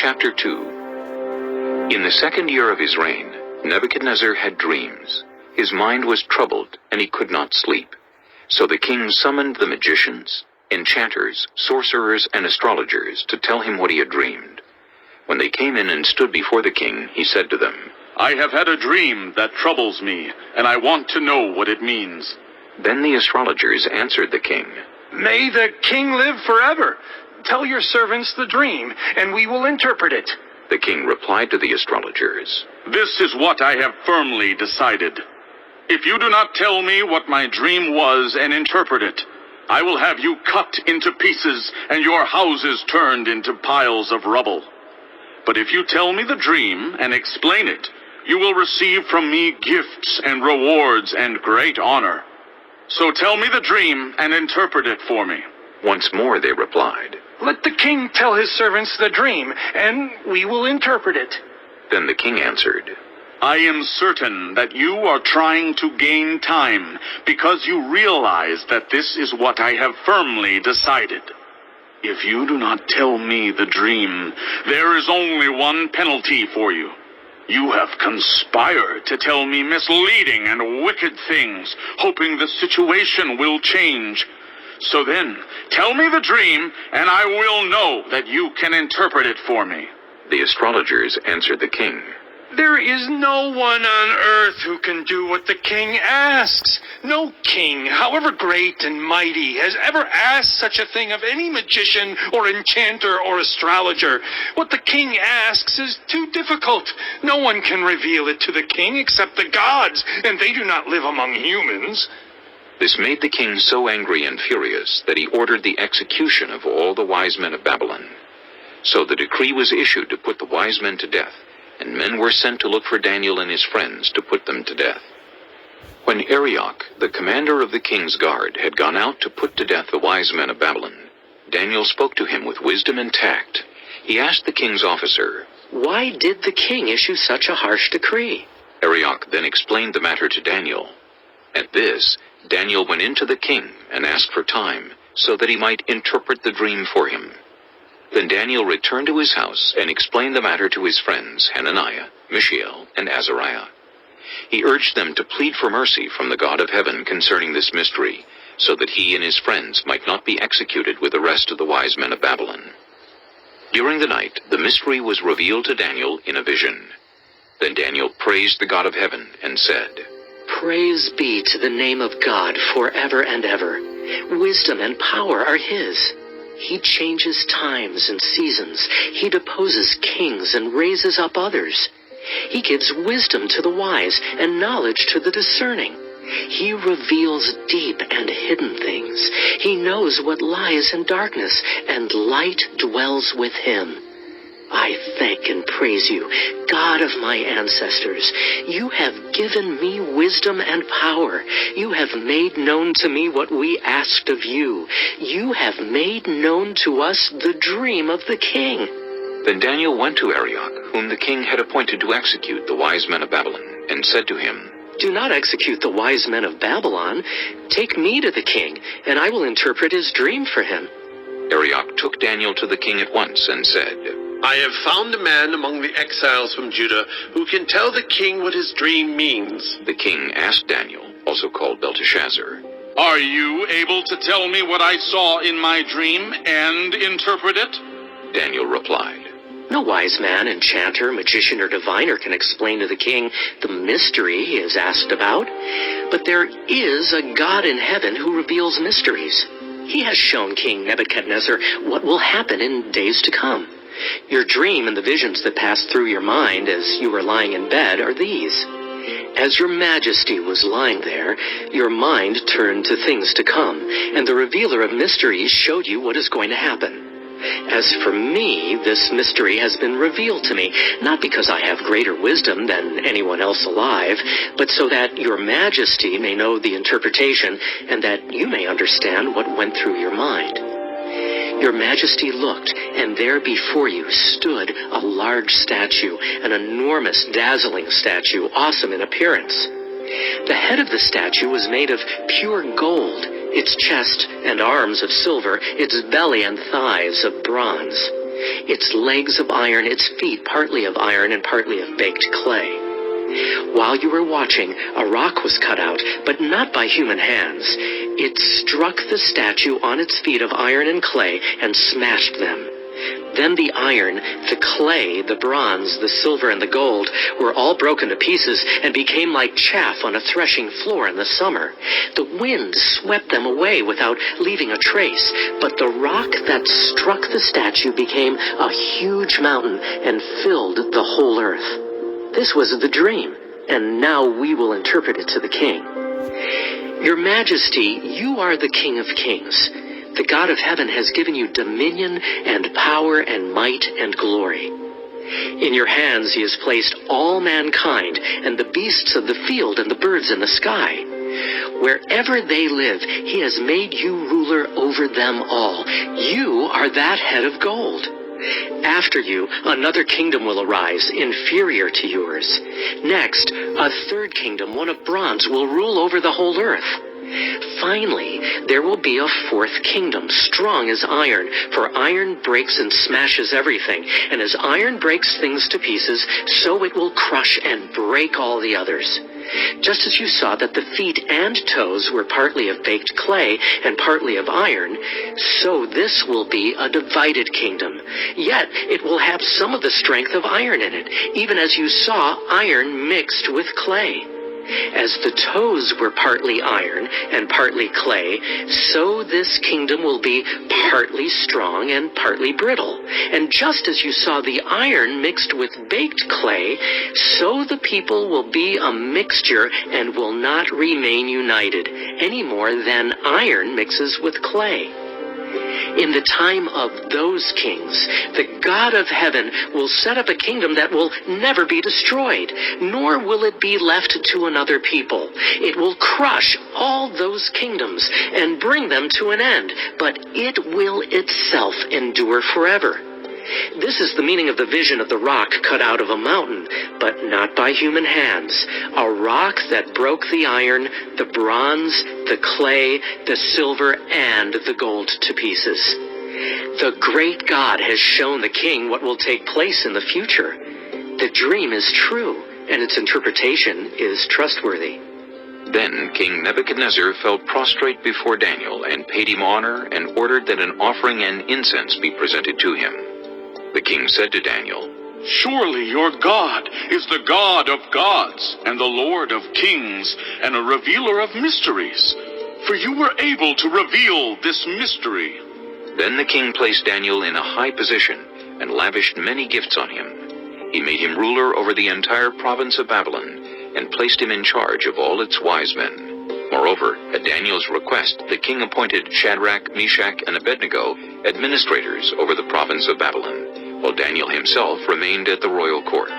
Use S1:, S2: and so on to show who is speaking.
S1: Chapter 2. In the second year of his reign, Nebuchadnezzar had dreams. His mind was troubled, and he could not sleep. So the king summoned the magicians, enchanters, sorcerers, and astrologers to tell him what he had dreamed. When they came in and stood before the king, he said to them,
S2: "I have had a dream that troubles me, and I want to know what it means."
S1: Then the astrologers answered the king,
S3: "May the king live forever. Tell your servants the dream, and we will interpret it."
S1: The king replied to the astrologers,
S2: "This is what I have firmly decided. If you do not tell me what my dream was and interpret it, I will have you cut into pieces and your houses turned into piles of rubble. But if you tell me the dream and explain it, you will receive from me gifts and rewards and great honor. So tell me the dream and interpret it for me."
S1: Once more they replied.
S3: "Let the king tell his servants the dream, and we will interpret it."
S1: Then the king answered,
S2: "I am certain that you are trying to gain time because you realize that this is what I have firmly decided. If you do not tell me the dream, there is only one penalty for you. You have conspired to tell me misleading and wicked things, hoping the situation will change. So then, tell me the dream, and I will know that you can interpret it for me."
S1: The astrologers answered the king,
S3: "There is no one on earth who can do what the king asks. No king, however great and mighty, has ever asked such a thing of any magician or enchanter or astrologer. What the king asks is too difficult. No one can reveal it to the king except the gods, and they do not live among humans."
S1: This made the king so angry and furious that he ordered the execution of all the wise men of Babylon. So the decree was issued to put the wise men to death, and men were sent to look for Daniel and his friends to put them to death. When Arioch, the commander of the king's guard, had gone out to put to death the wise men of Babylon, Daniel spoke to him with wisdom and tact. He asked the king's officer,
S4: "Why did the king issue such a harsh decree?"
S1: Arioch then explained the matter to Daniel. At this, Daniel went into the king and asked for time, so that he might interpret the dream for him. Then Daniel returned to his house and explained the matter to his friends Hananiah, Mishael, and Azariah. He urged them to plead for mercy from the God of heaven concerning this mystery, so that he and his friends might not be executed with the rest of the wise men of Babylon. During the night, the mystery was revealed to Daniel in a vision. Then Daniel praised the God of heaven and said,
S4: "Praise be to the name of God forever and ever. Wisdom and power are his. He changes times and seasons. He deposes kings and raises up others. He gives wisdom to the wise and knowledge to the discerning. He reveals deep and hidden things. He knows what lies in darkness, and light dwells with him. I thank and praise you, God of my ancestors. You have given me wisdom and power. You have made known to me what we asked of you. You have made known to us the dream of the king."
S1: Then Daniel went to Arioch, whom the king had appointed to execute the wise men of Babylon, and said to him,
S4: "Do not execute the wise men of Babylon. Take me to the king, and I will interpret his dream for him."
S1: Arioch took Daniel to the king at once and said,
S5: "I have found a man among the exiles from Judah who can tell the king what his dream means."
S1: The king asked Daniel, also called Belteshazzar,
S2: "Are you able to tell me what I saw in my dream and interpret it?"
S1: Daniel replied,
S4: "No wise man, enchanter, magician, or diviner can explain to the king the mystery he is asked about. But there is a God in heaven who reveals mysteries. He has shown King Nebuchadnezzar what will happen in days to come. Your dream and the visions that passed through your mind as you were lying in bed are these. As your majesty was lying there, your mind turned to things to come, and the revealer of mysteries showed you what is going to happen. As for me, this mystery has been revealed to me, not because I have greater wisdom than anyone else alive, but so that your majesty may know the interpretation and that you may understand what went through your mind. Your majesty looked, and there before you stood a large statue, an enormous, dazzling statue, awesome in appearance. The head of the statue was made of pure gold, its chest and arms of silver, its belly and thighs of bronze. its legs of iron, its feet partly of iron and partly of baked clay. While you were watching, a rock was cut out, but not by human hands. It struck the statue on its feet of iron and clay and smashed them. Then the iron, the clay, the bronze, the silver, and the gold were all broken to pieces and became like chaff on a threshing floor in the summer. The wind swept them away without leaving a trace, but the rock that struck the statue became a huge mountain and filled the whole earth. This was the dream, and now we will interpret it to the king. Your Majesty, you are the King of Kings. The God of heaven has given you dominion and power and might and glory. In your hands he has placed all mankind and the beasts of the field and the birds in the sky. Wherever they live, he has made you ruler over them all. You are that head of gold. After you, another kingdom will arise, inferior to yours. Next, a third kingdom, one of bronze, will rule over the whole earth. Finally, there will be a fourth kingdom, strong as iron, for iron breaks and smashes everything, and as iron breaks things to pieces, so it will crush and break all the others. Just as you saw that the feet and toes were partly of baked clay and partly of iron, so this will be a divided kingdom. Yet it will have some of the strength of iron in it, even as you saw iron mixed with clay. As the toes were partly iron and partly clay, so this kingdom will be partly strong and partly brittle. And just as you saw the iron mixed with baked clay, so the people will be a mixture and will not remain united, any more than iron mixes with clay. In the time of those kings, the God of heaven will set up a kingdom that will never be destroyed, nor will it be left to another people. It will crush all those kingdoms and bring them to an end, but it will itself endure forever. This is the meaning of the vision of the rock cut out of a mountain, but not by human hands. A rock that broke the iron, the bronze, the clay, the silver, and the gold to pieces. The great God has shown the king what will take place in the future. The dream is true, and its interpretation is trustworthy.
S1: Then King Nebuchadnezzar fell prostrate before Daniel and paid him honor and ordered that an offering and incense be presented to him. The king said to Daniel,
S2: Surely your God is the God of gods and the Lord of kings and a revealer of mysteries, for you were able to reveal this mystery.
S1: Then the king placed Daniel in a high position and lavished many gifts on him. He made him ruler over the entire province of Babylon and placed him in charge of all its wise men. Moreover, at Daniel's request, the king appointed Shadrach, Meshach, and Abednego administrators over the province of Babylon, while Daniel himself remained at the royal court.